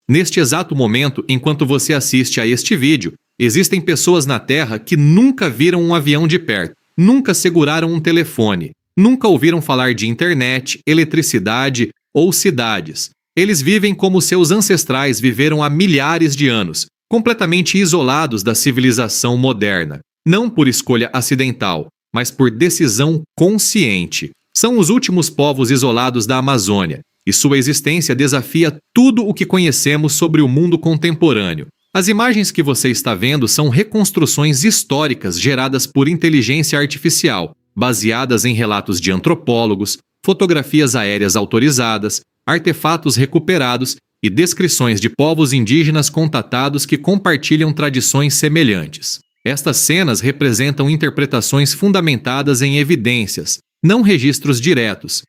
Neste exato momento, enquanto você assiste a este vídeo, existem pessoas na Terra que nunca viram um avião de perto, nunca seguraram um telefone, nunca ouviram falar de internet, eletricidade ou cidades. Eles vivem como seus ancestrais viveram há milhares de anos, completamente isolados da civilização moderna. Não por escolha acidental, mas por decisão consciente. São os últimos povos isolados da Amazônia, e sua existência desafia tudo o que conhecemos sobre o mundo contemporâneo. As imagens que você está vendo são reconstruções históricas geradas por inteligência artificial, baseadas em relatos de antropólogos, fotografias aéreas autorizadas, artefatos recuperados e descrições de povos indígenas contatados que compartilham tradições semelhantes. Estas cenas representam interpretações fundamentadas em evidências, não registros diretos.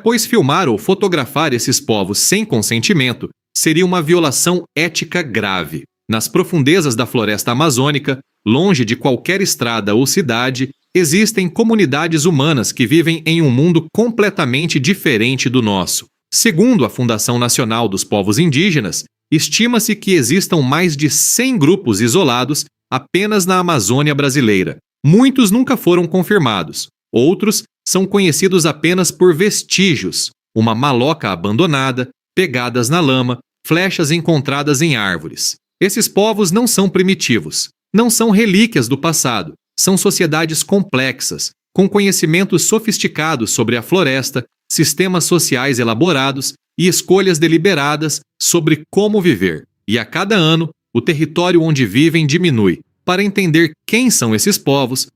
Pois filmar ou fotografar esses povos sem consentimento seria uma violação ética grave. Nas profundezas da floresta amazônica, longe de qualquer estrada ou cidade, existem comunidades humanas que vivem em um mundo completamente diferente do nosso. Segundo a Fundação Nacional dos Povos Indígenas, estima-se que existam mais de 100 grupos isolados apenas na Amazônia brasileira. Muitos nunca foram confirmados. Outros são conhecidos apenas por vestígios, uma maloca abandonada, pegadas na lama, flechas encontradas em árvores. Esses povos não são primitivos, não são relíquias do passado, são sociedades complexas, com conhecimentos sofisticados sobre a floresta, sistemas sociais elaborados e escolhas deliberadas sobre como viver. E a cada ano, o território onde vivem diminui. Para entender quem são esses povos,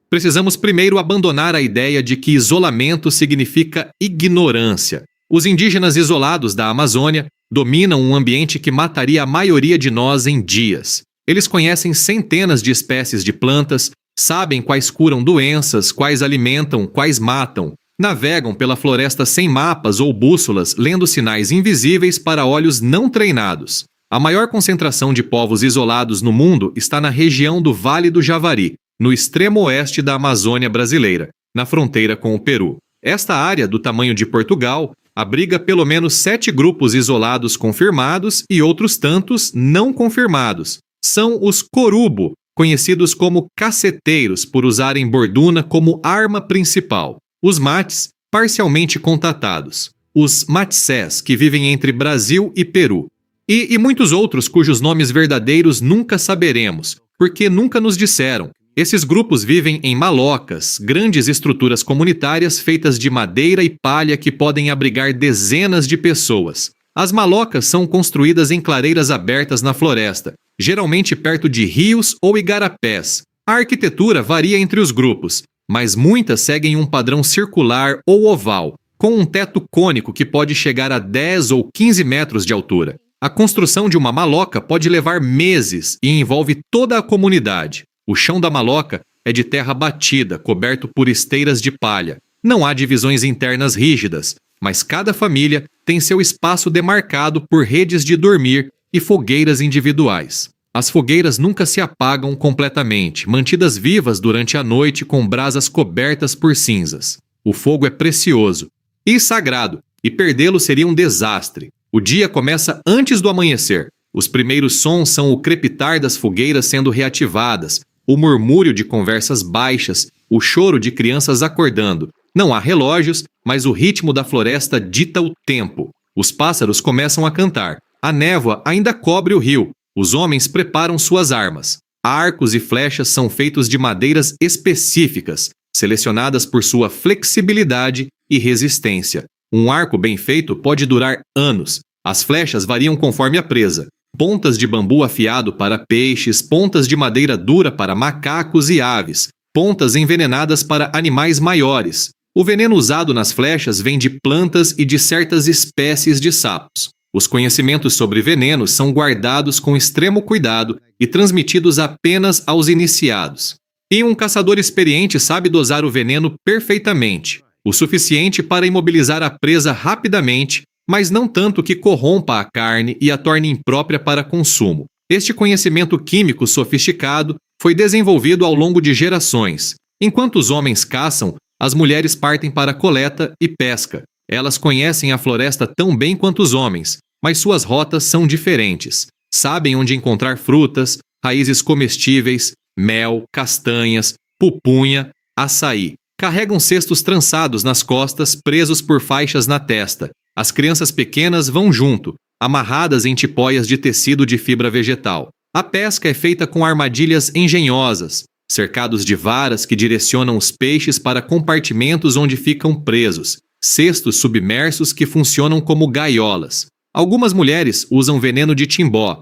precisamos primeiro abandonar a ideia de que isolamento significa ignorância. Os indígenas isolados da Amazônia dominam um ambiente que mataria a maioria de nós em dias. Eles conhecem centenas de espécies de plantas, sabem quais curam doenças, quais alimentam, quais matam. Navegam pela floresta sem mapas ou bússolas, lendo sinais invisíveis para olhos não treinados. A maior concentração de povos isolados no mundo está na região do Vale do Javari, no extremo oeste da Amazônia brasileira, na fronteira com o Peru. Esta área, do tamanho de Portugal, abriga pelo menos 7 grupos isolados confirmados e outros tantos não confirmados. São os Corubo, conhecidos como caceteiros por usarem borduna como arma principal. Os Mates, parcialmente contatados. Os Matsés, que vivem entre Brasil e Peru. E muitos outros cujos nomes verdadeiros nunca saberemos, porque nunca nos disseram. Esses grupos vivem em malocas, grandes estruturas comunitárias feitas de madeira e palha que podem abrigar dezenas de pessoas. As malocas são construídas em clareiras abertas na floresta, geralmente perto de rios ou igarapés. A arquitetura varia entre os grupos, mas muitas seguem um padrão circular ou oval, com um teto cônico que pode chegar a 10 ou 15 metros de altura. A construção de uma maloca pode levar meses e envolve toda a comunidade. O chão da maloca é de terra batida, coberto por esteiras de palha. Não há divisões internas rígidas, mas cada família tem seu espaço demarcado por redes de dormir e fogueiras individuais. As fogueiras nunca se apagam completamente, mantidas vivas durante a noite com brasas cobertas por cinzas. O fogo é precioso e sagrado, e perdê-lo seria um desastre. O dia começa antes do amanhecer. Os primeiros sons são o crepitar das fogueiras sendo reativadas, o murmúrio de conversas baixas, o choro de crianças acordando. Não há relógios, mas o ritmo da floresta dita o tempo. Os pássaros começam a cantar. A névoa ainda cobre o rio. Os homens preparam suas armas. Arcos e flechas são feitos de madeiras específicas, selecionadas por sua flexibilidade e resistência. Um arco bem feito pode durar anos. As flechas variam conforme a presa. Pontas de bambu afiado para peixes, pontas de madeira dura para macacos e aves, pontas envenenadas para animais maiores. O veneno usado nas flechas vem de plantas e de certas espécies de sapos. Os conhecimentos sobre venenos são guardados com extremo cuidado e transmitidos apenas aos iniciados. E um caçador experiente sabe dosar o veneno perfeitamente, o suficiente para imobilizar a presa rapidamente, mas não tanto que corrompa a carne e a torne imprópria para consumo. Este conhecimento químico sofisticado foi desenvolvido ao longo de gerações. Enquanto os homens caçam, as mulheres partem para a coleta e pesca. Elas conhecem a floresta tão bem quanto os homens, mas suas rotas são diferentes. Sabem onde encontrar frutas, raízes comestíveis, mel, castanhas, pupunha, açaí. Carregam cestos trançados nas costas, presos por faixas na testa. As crianças pequenas vão junto, amarradas em tipóias de tecido de fibra vegetal. A pesca é feita com armadilhas engenhosas, cercados de varas que direcionam os peixes para compartimentos onde ficam presos, cestos submersos que funcionam como gaiolas. Algumas mulheres usam veneno de timbó,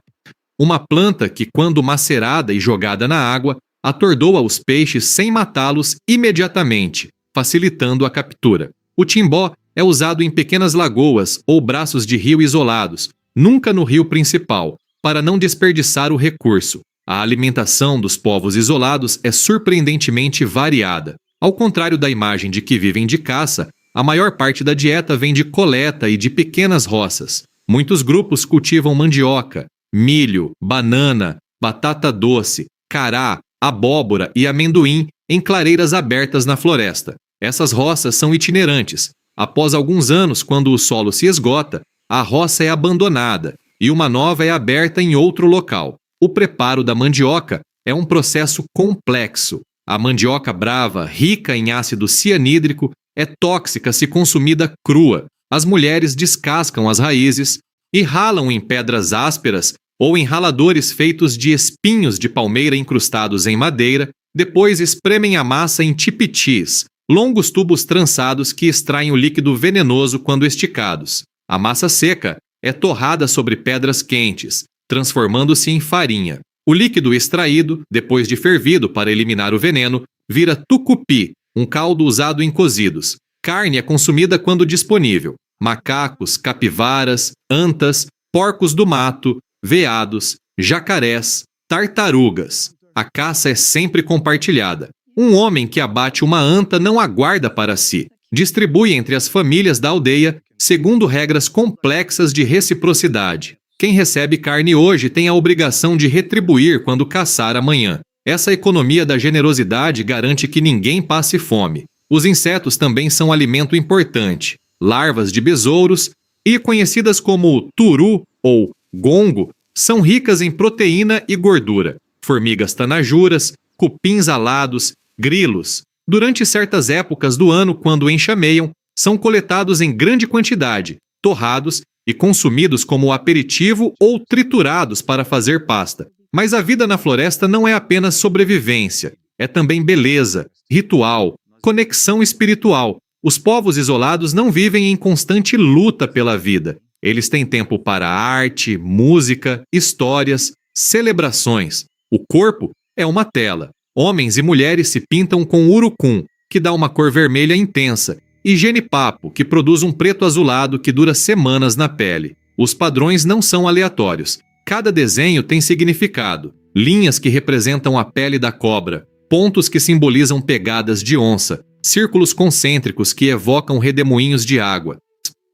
uma planta que, quando macerada e jogada na água, atordoa os peixes sem matá-los imediatamente, facilitando a captura. O timbó é usado em pequenas lagoas ou braços de rio isolados, nunca no rio principal, para não desperdiçar o recurso. A alimentação dos povos isolados é surpreendentemente variada. Ao contrário da imagem de que vivem de caça, a maior parte da dieta vem de coleta e de pequenas roças. Muitos grupos cultivam mandioca, milho, banana, batata doce, cará, abóbora e amendoim em clareiras abertas na floresta. Essas roças são itinerantes. Após alguns anos, quando o solo se esgota, a roça é abandonada e uma nova é aberta em outro local. O preparo da mandioca é um processo complexo. A mandioca brava, rica em ácido cianídrico, é tóxica se consumida crua. As mulheres descascam as raízes e ralam em pedras ásperas ou em raladores feitos de espinhos de palmeira incrustados em madeira, depois espremem a massa em tipitis, longos tubos trançados que extraem o líquido venenoso quando esticados. A massa seca é torrada sobre pedras quentes, transformando-se em farinha. O líquido extraído, depois de fervido para eliminar o veneno, vira tucupi, um caldo usado em cozidos. Carne é consumida quando disponível. Macacos, capivaras, antas, porcos do mato, veados, jacarés, tartarugas. A caça é sempre compartilhada. Um homem que abate uma anta não aguarda para si. Distribui entre as famílias da aldeia, segundo regras complexas de reciprocidade. Quem recebe carne hoje tem a obrigação de retribuir quando caçar amanhã. Essa economia da generosidade garante que ninguém passe fome. Os insetos também são alimento importante. Larvas de besouros, e conhecidas como turu ou gongo, são ricas em proteína e gordura. Formigas tanajuras, cupins alados, grilos. Durante certas épocas do ano, quando enxameiam, são coletados em grande quantidade, torrados e consumidos como aperitivo ou triturados para fazer pasta. Mas a vida na floresta não é apenas sobrevivência, é também beleza, ritual, conexão espiritual. Os povos isolados não vivem em constante luta pela vida. Eles têm tempo para arte, música, histórias, celebrações. O corpo é uma tela. Homens e mulheres se pintam com urucum, que dá uma cor vermelha intensa, e genipapo, que produz um preto azulado que dura semanas na pele. Os padrões não são aleatórios. Cada desenho tem significado. Linhas que representam a pele da cobra, pontos que simbolizam pegadas de onça, círculos concêntricos que evocam redemoinhos de água.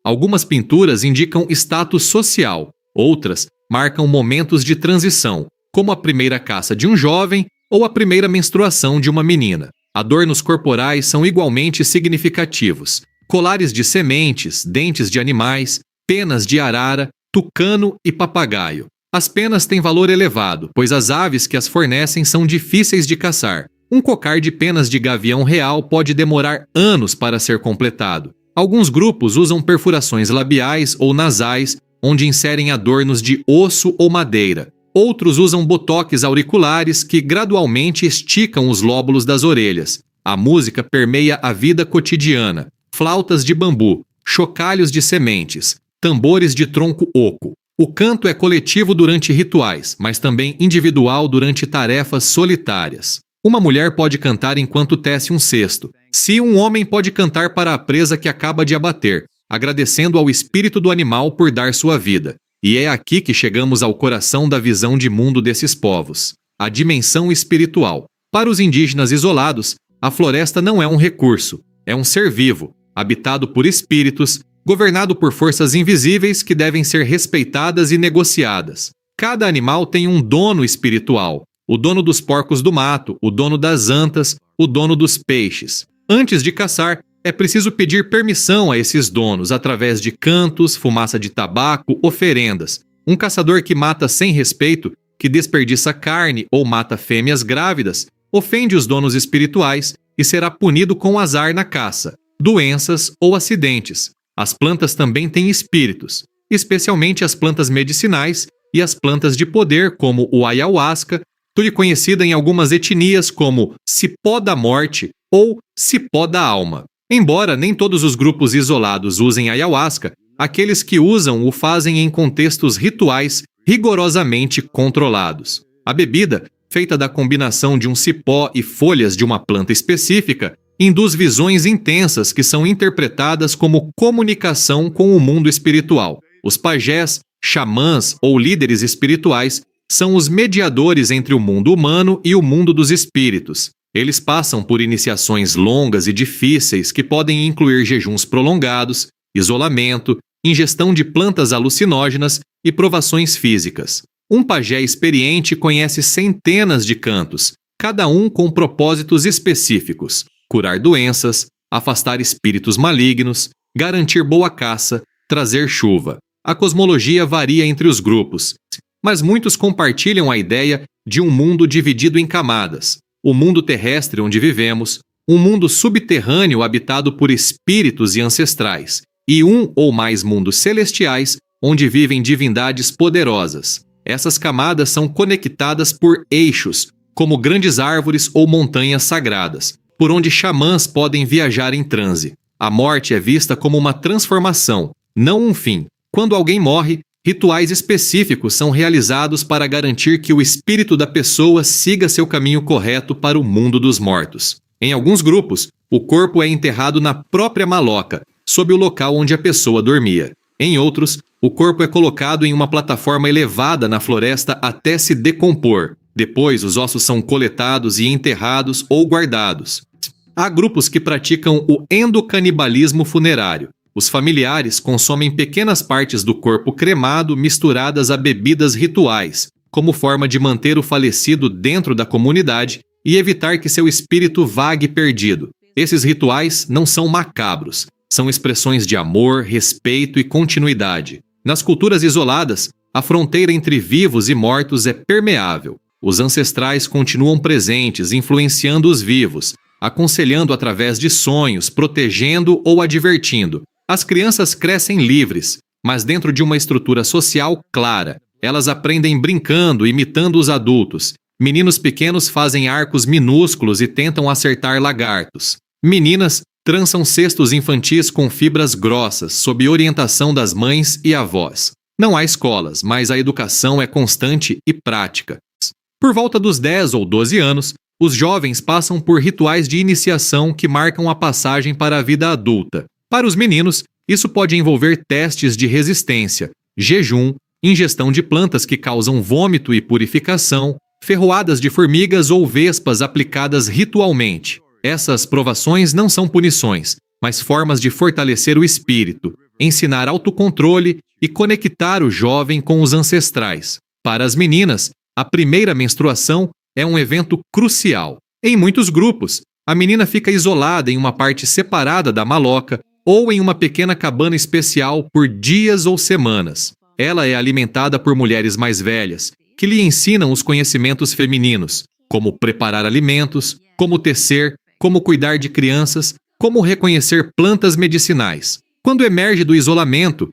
Algumas pinturas indicam status social, outras marcam momentos de transição, como a primeira caça de um jovem ou a primeira menstruação de uma menina. Adornos corporais são igualmente significativos. Colares de sementes, dentes de animais, penas de arara, tucano e papagaio. As penas têm valor elevado, pois as aves que as fornecem são difíceis de caçar. Um cocar de penas de gavião real pode demorar anos para ser completado. Alguns grupos usam perfurações labiais ou nasais, onde inserem adornos de osso ou madeira. Outros usam botoques auriculares que gradualmente esticam os lóbulos das orelhas. A música permeia a vida cotidiana. Flautas de bambu, chocalhos de sementes, tambores de tronco oco. O canto é coletivo durante rituais, mas também individual durante tarefas solitárias. Uma mulher pode cantar enquanto tece um cesto. Se um homem pode cantar para a presa que acaba de abater, agradecendo ao espírito do animal por dar sua vida. E é aqui que chegamos ao coração da visão de mundo desses povos, a dimensão espiritual. Para os indígenas isolados, a floresta não é um recurso, é um ser vivo, habitado por espíritos, governado por forças invisíveis que devem ser respeitadas e negociadas. Cada animal tem um dono espiritual, o dono dos porcos do mato, o dono das antas, o dono dos peixes. Antes de caçar, É preciso pedir permissão a esses donos através de cantos, fumaça de tabaco, oferendas. Um caçador que mata sem respeito, que desperdiça carne ou mata fêmeas grávidas, ofende os donos espirituais e será punido com azar na caça, doenças ou acidentes. As plantas também têm espíritos, especialmente as plantas medicinais e as plantas de poder, como o ayahuasca, conhecida em algumas etnias como cipó da morte ou cipó da alma. Embora nem todos os grupos isolados usem ayahuasca, aqueles que usam o fazem em contextos rituais rigorosamente controlados. A bebida, feita da combinação de um cipó e folhas de uma planta específica, induz visões intensas que são interpretadas como comunicação com o mundo espiritual. Os pajés, xamãs ou líderes espirituais são os mediadores entre o mundo humano e o mundo dos espíritos. Eles passam por iniciações longas e difíceis que podem incluir jejuns prolongados, isolamento, ingestão de plantas alucinógenas e provações físicas. Um pajé experiente conhece centenas de cantos, cada um com propósitos específicos: curar doenças, afastar espíritos malignos, garantir boa caça, trazer chuva. A cosmologia varia entre os grupos, mas muitos compartilham a ideia de um mundo dividido em camadas. O mundo terrestre onde vivemos, um mundo subterrâneo habitado por espíritos e ancestrais, e um ou mais mundos celestiais onde vivem divindades poderosas. Essas camadas são conectadas por eixos, como grandes árvores ou montanhas sagradas, por onde xamãs podem viajar em transe. A morte é vista como uma transformação, não um fim. Quando alguém morre, rituais específicos são realizados para garantir que o espírito da pessoa siga seu caminho correto para o mundo dos mortos. Em alguns grupos, o corpo é enterrado na própria maloca, sob o local onde a pessoa dormia. Em outros, o corpo é colocado em uma plataforma elevada na floresta até se decompor. Depois, os ossos são coletados e enterrados ou guardados. Há grupos que praticam o endocanibalismo funerário. Os familiares consomem pequenas partes do corpo cremado misturadas a bebidas rituais, como forma de manter o falecido dentro da comunidade e evitar que seu espírito vague perdido. Esses rituais não são macabros, são expressões de amor, respeito e continuidade. Nas culturas isoladas, a fronteira entre vivos e mortos é permeável. Os ancestrais continuam presentes, influenciando os vivos, aconselhando através de sonhos, protegendo ou advertindo. As crianças crescem livres, mas dentro de uma estrutura social clara. Elas aprendem brincando, imitando os adultos. Meninos pequenos fazem arcos minúsculos e tentam acertar lagartos. Meninas trançam cestos infantis com fibras grossas, sob orientação das mães e avós. Não há escolas, mas a educação é constante e prática. Por volta dos 10 ou 12 anos, os jovens passam por rituais de iniciação que marcam a passagem para a vida adulta. Para os meninos, isso pode envolver testes de resistência, jejum, ingestão de plantas que causam vômito e purificação, ferroadas de formigas ou vespas aplicadas ritualmente. Essas provações não são punições, mas formas de fortalecer o espírito, ensinar autocontrole e conectar o jovem com os ancestrais. Para as meninas, a primeira menstruação é um evento crucial. Em muitos grupos, a menina fica isolada em uma parte separada da maloca ou em uma pequena cabana especial por dias ou semanas. Ela é alimentada por mulheres mais velhas, que lhe ensinam os conhecimentos femininos, como preparar alimentos, como tecer, como cuidar de crianças, como reconhecer plantas medicinais. Quando emerge do isolamento,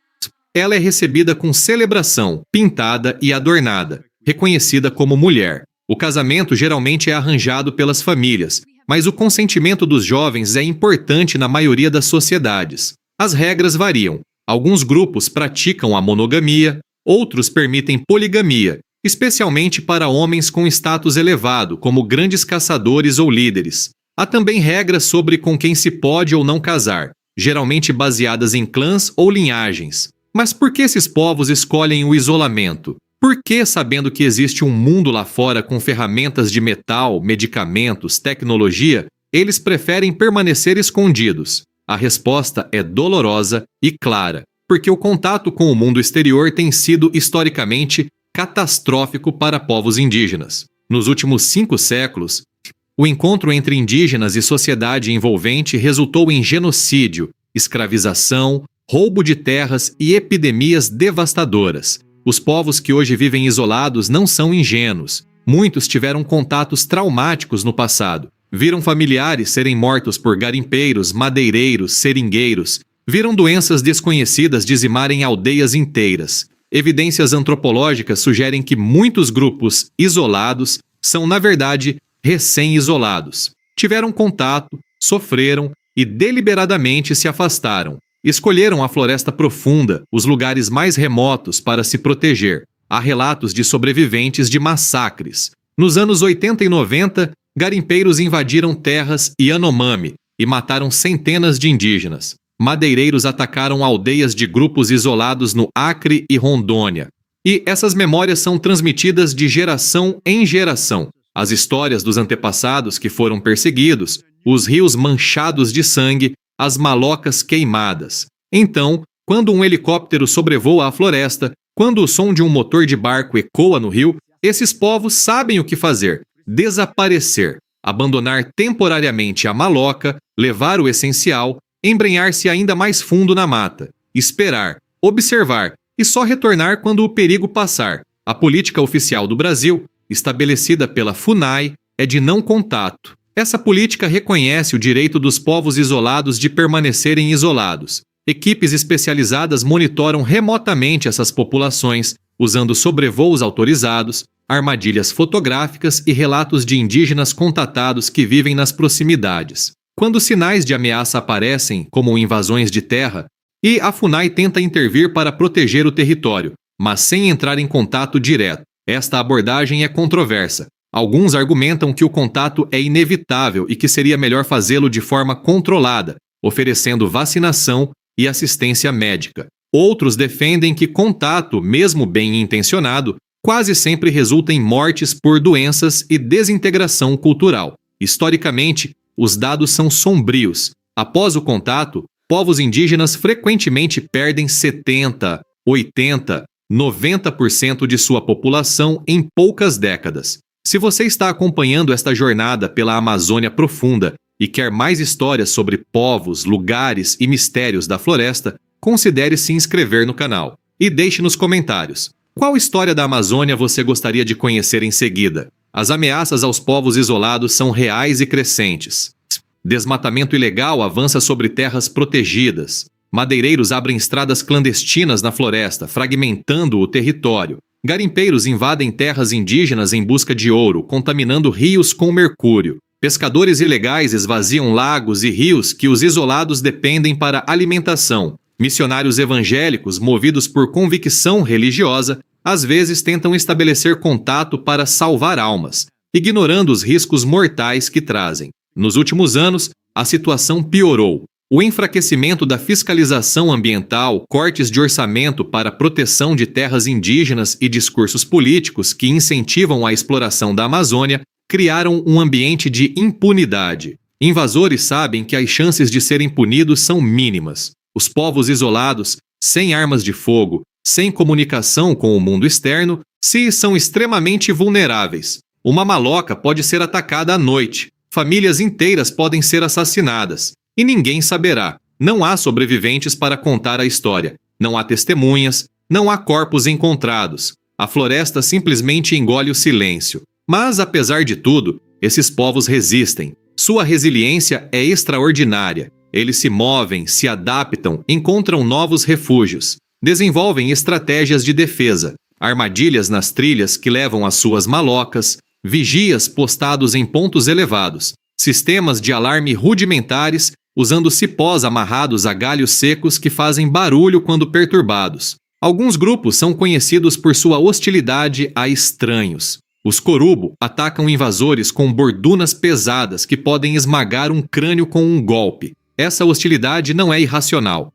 ela é recebida com celebração, pintada e adornada, reconhecida como mulher. O casamento geralmente é arranjado pelas famílias, mas o consentimento dos jovens é importante na maioria das sociedades. As regras variam. Alguns grupos praticam a monogamia, outros permitem poligamia, especialmente para homens com status elevado, como grandes caçadores ou líderes. Há também regras sobre com quem se pode ou não casar, geralmente baseadas em clãs ou linhagens. Mas por que esses povos escolhem o isolamento? Por que, sabendo que existe um mundo lá fora com ferramentas de metal, medicamentos, tecnologia, eles preferem permanecer escondidos? A resposta é dolorosa e clara, porque o contato com o mundo exterior tem sido historicamente catastrófico para povos indígenas. Nos últimos 5 séculos, O encontro entre indígenas e sociedade envolvente resultou em genocídio, escravização, roubo de terras e epidemias devastadoras. Os povos que hoje vivem isolados não são ingênuos. Muitos tiveram contatos traumáticos no passado. Viram familiares serem mortos por garimpeiros, madeireiros, seringueiros. Viram doenças desconhecidas dizimarem aldeias inteiras. Evidências antropológicas sugerem que muitos grupos isolados são, na verdade, recém-isolados. Tiveram contato, sofreram e deliberadamente se afastaram. Escolheram a floresta profunda, os lugares mais remotos para se proteger. Há relatos de sobreviventes de massacres. Nos anos 80 e 90, garimpeiros invadiram terras Yanomami e mataram centenas de indígenas. Madeireiros atacaram aldeias de grupos isolados no Acre e Rondônia. E essas memórias são transmitidas de geração em geração. As histórias dos antepassados que foram perseguidos, os rios manchados de sangue, as malocas queimadas. Então, quando um helicóptero sobrevoa a floresta, quando o som de um motor de barco ecoa no rio, esses povos sabem o que fazer: desaparecer, abandonar temporariamente a maloca, levar o essencial, embrenhar-se ainda mais fundo na mata, esperar, observar e só retornar quando o perigo passar. A política oficial do Brasil, estabelecida pela FUNAI, é de não contato. Essa política reconhece o direito dos povos isolados de permanecerem isolados. Equipes especializadas monitoram remotamente essas populações, usando sobrevoos autorizados, armadilhas fotográficas e relatos de indígenas contatados que vivem nas proximidades. Quando sinais de ameaça aparecem, como invasões de terra, e a FUNAI tenta intervir para proteger o território, mas sem entrar em contato direto. Esta abordagem é controversa. Alguns argumentam que o contato é inevitável e que seria melhor fazê-lo de forma controlada, oferecendo vacinação e assistência médica. Outros defendem que contato, mesmo bem intencionado, quase sempre resulta em mortes por doenças e desintegração cultural. Historicamente, os dados são sombrios. Após o contato, povos indígenas frequentemente perdem 70%, 80%, 90% de sua população em poucas décadas. Se você está acompanhando esta jornada pela Amazônia profunda e quer mais histórias sobre povos, lugares e mistérios da floresta, considere se inscrever no canal. E deixe nos comentários: qual história da Amazônia você gostaria de conhecer em seguida? As ameaças aos povos isolados são reais e crescentes. Desmatamento ilegal avança sobre terras protegidas. Madeireiros abrem estradas clandestinas na floresta, fragmentando o território. Garimpeiros invadem terras indígenas em busca de ouro, contaminando rios com mercúrio. Pescadores ilegais esvaziam lagos e rios que os isolados dependem para alimentação. Missionários evangélicos, movidos por convicção religiosa, às vezes tentam estabelecer contato para salvar almas, ignorando os riscos mortais que trazem. Nos últimos anos, a situação piorou. O enfraquecimento da fiscalização ambiental, cortes de orçamento para proteção de terras indígenas e discursos políticos que incentivam a exploração da Amazônia criaram um ambiente de impunidade. Invasores sabem que as chances de serem punidos são mínimas. Os povos isolados, sem armas de fogo, sem comunicação com o mundo externo, são extremamente vulneráveis. Uma maloca pode ser atacada à noite, famílias inteiras podem ser assassinadas. E ninguém saberá. Não há sobreviventes para contar a história. Não há testemunhas, não há corpos encontrados. A floresta simplesmente engole o silêncio. Mas, apesar de tudo, esses povos resistem. Sua resiliência é extraordinária. Eles se movem, se adaptam, encontram novos refúgios. Desenvolvem estratégias de defesa, armadilhas nas trilhas que levam às suas malocas, vigias postados em pontos elevados, sistemas de alarme rudimentares usando cipós amarrados a galhos secos que fazem barulho quando perturbados. Alguns grupos são conhecidos por sua hostilidade a estranhos. Os Corubo atacam invasores com bordunas pesadas que podem esmagar um crânio com um golpe. Essa hostilidade não é irracional.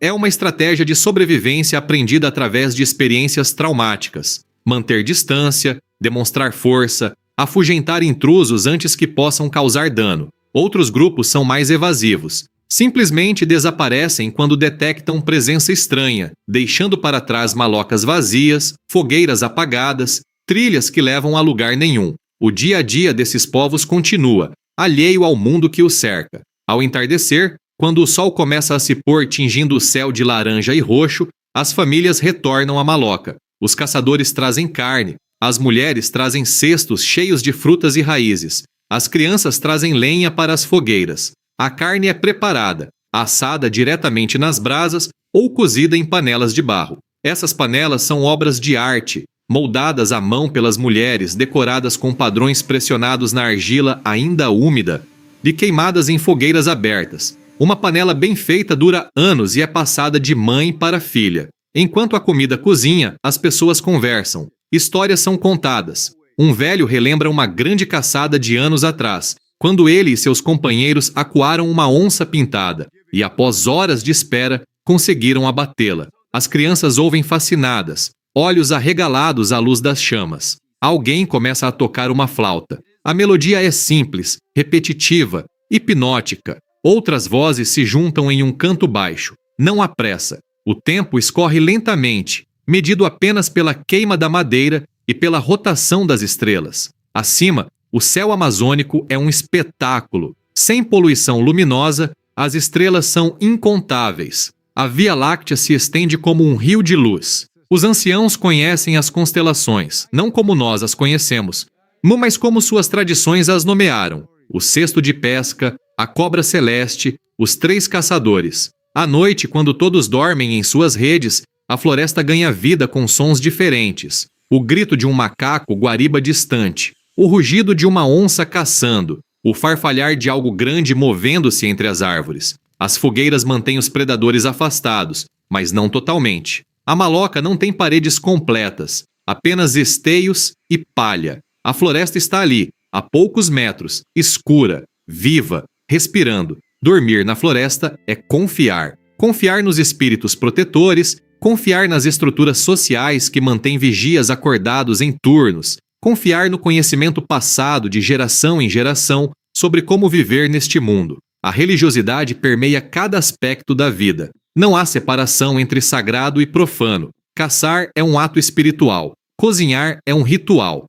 É uma estratégia de sobrevivência aprendida através de experiências traumáticas. Manter distância, demonstrar força, afugentar intrusos antes que possam causar dano. Outros grupos são mais evasivos. Simplesmente desaparecem quando detectam presença estranha, deixando para trás malocas vazias, fogueiras apagadas, trilhas que levam a lugar nenhum. O dia a dia desses povos continua, alheio ao mundo que os cerca. Ao entardecer, quando o sol começa a se pôr tingindo o céu de laranja e roxo, as famílias retornam à maloca. Os caçadores trazem carne, as mulheres trazem cestos cheios de frutas e raízes, as crianças trazem lenha para as fogueiras. A carne é preparada, assada diretamente nas brasas ou cozida em panelas de barro. Essas panelas são obras de arte, moldadas à mão pelas mulheres, decoradas com padrões pressionados na argila ainda úmida, e queimadas em fogueiras abertas. Uma panela bem feita dura anos e é passada de mãe para filha. Enquanto a comida cozinha, as pessoas conversam. Histórias são contadas. Um velho relembra uma grande caçada de anos atrás, quando ele e seus companheiros acuaram uma onça pintada, e após horas de espera, conseguiram abatê-la. As crianças ouvem fascinadas, olhos arregalados à luz das chamas. Alguém começa a tocar uma flauta. A melodia é simples, repetitiva, hipnótica. Outras vozes se juntam em um canto baixo. Não há pressa. O tempo escorre lentamente, medido apenas pela queima da madeira e pela rotação das estrelas. Acima, o céu amazônico é um espetáculo. Sem poluição luminosa, as estrelas são incontáveis. A Via Láctea se estende como um rio de luz. Os anciãos conhecem as constelações, não como nós as conhecemos, mas como suas tradições as nomearam. O cesto de pesca, a cobra celeste, os 3 caçadores. À noite, quando todos dormem em suas redes, a floresta ganha vida com sons diferentes. O grito de um macaco guariba distante, o rugido de uma onça caçando, o farfalhar de algo grande movendo-se entre as árvores. As fogueiras mantêm os predadores afastados, mas não totalmente. A maloca não tem paredes completas, apenas esteios e palha. A floresta está ali, a poucos metros, escura, viva, respirando. Dormir na floresta é confiar. Confiar nos espíritos protetores, confiar nas estruturas sociais que mantêm vigias acordados em turnos, confiar no conhecimento passado de geração em geração sobre como viver neste mundo. A religiosidade permeia cada aspecto da vida. Não há separação entre sagrado e profano. Caçar é um ato espiritual. Cozinhar é um ritual.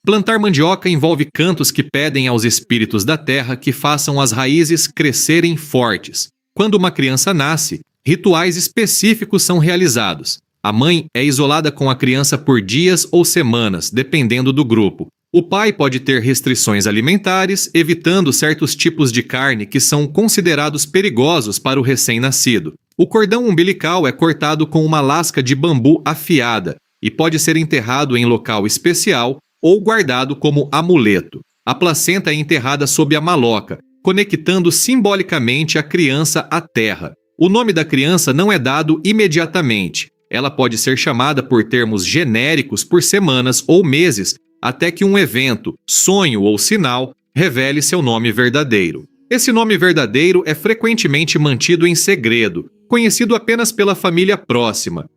Plantar mandioca envolve cantos que pedem aos espíritos da terra que façam as raízes crescerem fortes. Quando uma criança nasce, rituais específicos são realizados. A mãe é isolada com a criança por dias ou semanas, dependendo do grupo. O pai pode ter restrições alimentares, evitando certos tipos de carne que são considerados perigosos para o recém-nascido. O cordão umbilical é cortado com uma lasca de bambu afiada e pode ser enterrado em local especial ou guardado como amuleto. A placenta é enterrada sob a maloca, conectando simbolicamente a criança à terra. O nome da criança não é dado imediatamente. Ela pode ser chamada por termos genéricos por semanas ou meses, até que um evento, sonho ou sinal revele seu nome verdadeiro. Esse nome verdadeiro é frequentemente mantido em segredo, conhecido apenas pela família próxima,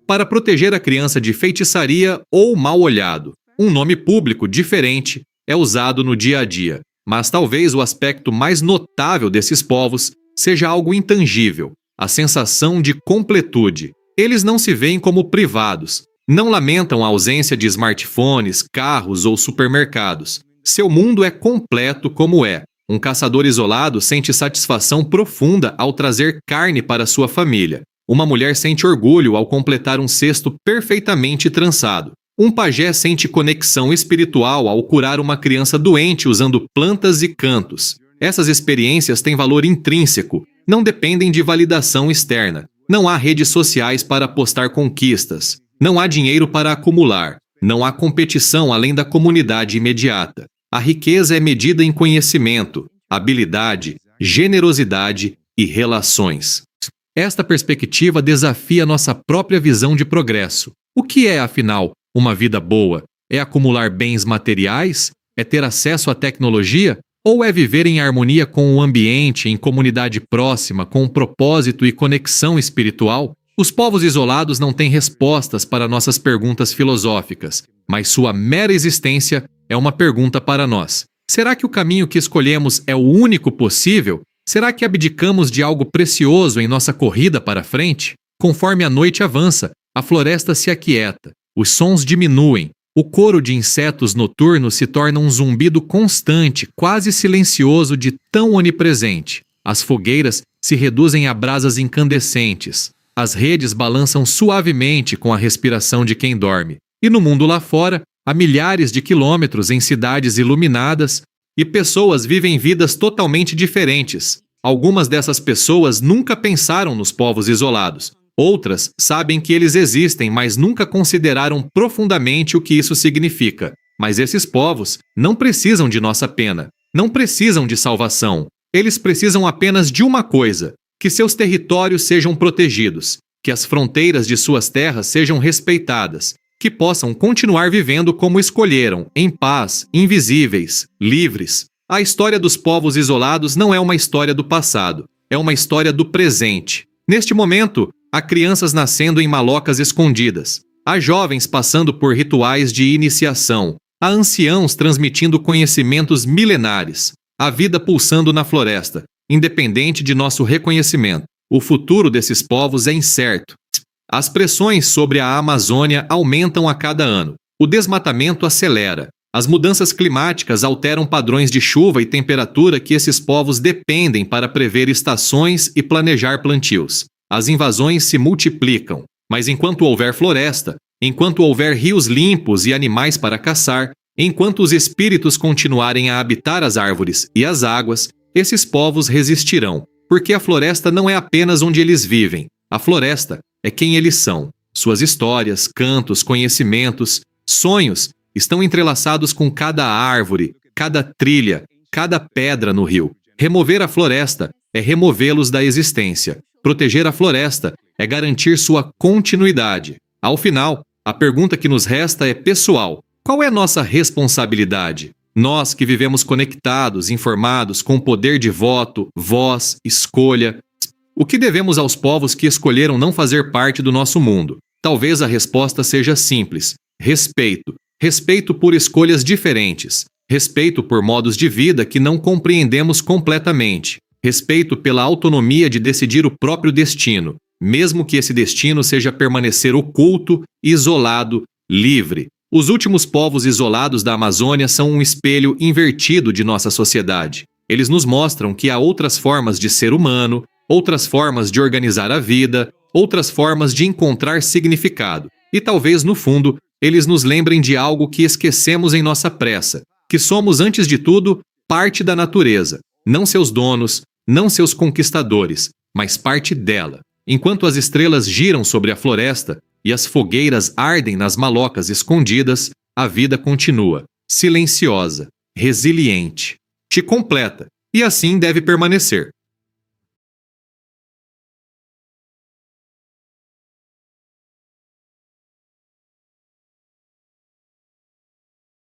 para proteger a criança de feitiçaria ou mal olhado. Um nome público diferente é usado no dia a dia, mas talvez o aspecto mais notável desses povos seja algo intangível, a sensação de completude. Eles não se veem como privados, não lamentam a ausência de smartphones, carros ou supermercados. Seu mundo é completo como é. Um caçador isolado sente satisfação profunda ao trazer carne para sua família. Uma mulher sente orgulho ao completar um cesto perfeitamente trançado. Um pajé sente conexão espiritual ao curar uma criança doente usando plantas e cantos. Essas experiências têm valor intrínseco, não dependem de validação externa. Não há redes sociais para postar conquistas. Não há dinheiro para acumular. Não há competição além da comunidade imediata. A riqueza é medida em conhecimento, habilidade, generosidade e relações. Esta perspectiva desafia nossa própria visão de progresso. O que é, afinal, uma vida boa? É acumular bens materiais? É ter acesso à tecnologia? Ou é viver em harmonia com o ambiente, em comunidade próxima, com propósito e conexão espiritual? Os povos isolados não têm respostas para nossas perguntas filosóficas, mas sua mera existência é uma pergunta para nós. Será que o caminho que escolhemos é o único possível? Será que abdicamos de algo precioso em nossa corrida para frente? Conforme a noite avança, a floresta se aquieta, os sons diminuem, O coro de insetos noturnos se torna um zumbido constante, quase silencioso de tão onipresente. As fogueiras se reduzem a brasas incandescentes. As redes balançam suavemente com a respiração de quem dorme. E no mundo lá fora, a milhares de quilômetros em cidades iluminadas, e pessoas vivem vidas totalmente diferentes. Algumas dessas pessoas nunca pensaram nos povos isolados. Outras sabem que eles existem, mas nunca consideraram profundamente o que isso significa. Mas esses povos não precisam de nossa pena, não precisam de salvação. Eles precisam apenas de uma coisa: que seus territórios sejam protegidos, que as fronteiras de suas terras sejam respeitadas, que possam continuar vivendo como escolheram, em paz, invisíveis, livres. A história dos povos isolados não é uma história do passado, é uma história do presente. Neste momento, há crianças nascendo em malocas escondidas, há jovens passando por rituais de iniciação, há anciãos transmitindo conhecimentos milenares, há vida pulsando na floresta, independente de nosso reconhecimento. O futuro desses povos é incerto. As pressões sobre a Amazônia aumentam a cada ano. O desmatamento acelera. As mudanças climáticas alteram padrões de chuva e temperatura que esses povos dependem para prever estações e planejar plantios. As invasões se multiplicam, mas enquanto houver floresta, enquanto houver rios limpos e animais para caçar, enquanto os espíritos continuarem a habitar as árvores e as águas, esses povos resistirão, porque a floresta não é apenas onde eles vivem. A floresta é quem eles são. Suas histórias, cantos, conhecimentos, sonhos estão entrelaçados com cada árvore, cada trilha, cada pedra no rio. Remover a floresta é removê-los da existência. Proteger a floresta é garantir sua continuidade. Ao final, a pergunta que nos resta é pessoal. Qual é nossa responsabilidade? Nós que vivemos conectados, informados, com poder de voto, voz, escolha. O que devemos aos povos que escolheram não fazer parte do nosso mundo? Talvez a resposta seja simples: respeito. Respeito por escolhas diferentes. Respeito por modos de vida que não compreendemos completamente. Respeito pela autonomia de decidir o próprio destino, mesmo que esse destino seja permanecer oculto, isolado, livre. Os últimos povos isolados da Amazônia são um espelho invertido de nossa sociedade. Eles nos mostram que há outras formas de ser humano, outras formas de organizar a vida, outras formas de encontrar significado. E talvez, no fundo, eles nos lembrem de algo que esquecemos em nossa pressa, que somos, antes de tudo, parte da natureza, não seus donos, não seus conquistadores, mas parte dela. Enquanto as estrelas giram sobre a floresta e as fogueiras ardem nas malocas escondidas, a vida continua, silenciosa, resiliente, te completa, e assim deve permanecer.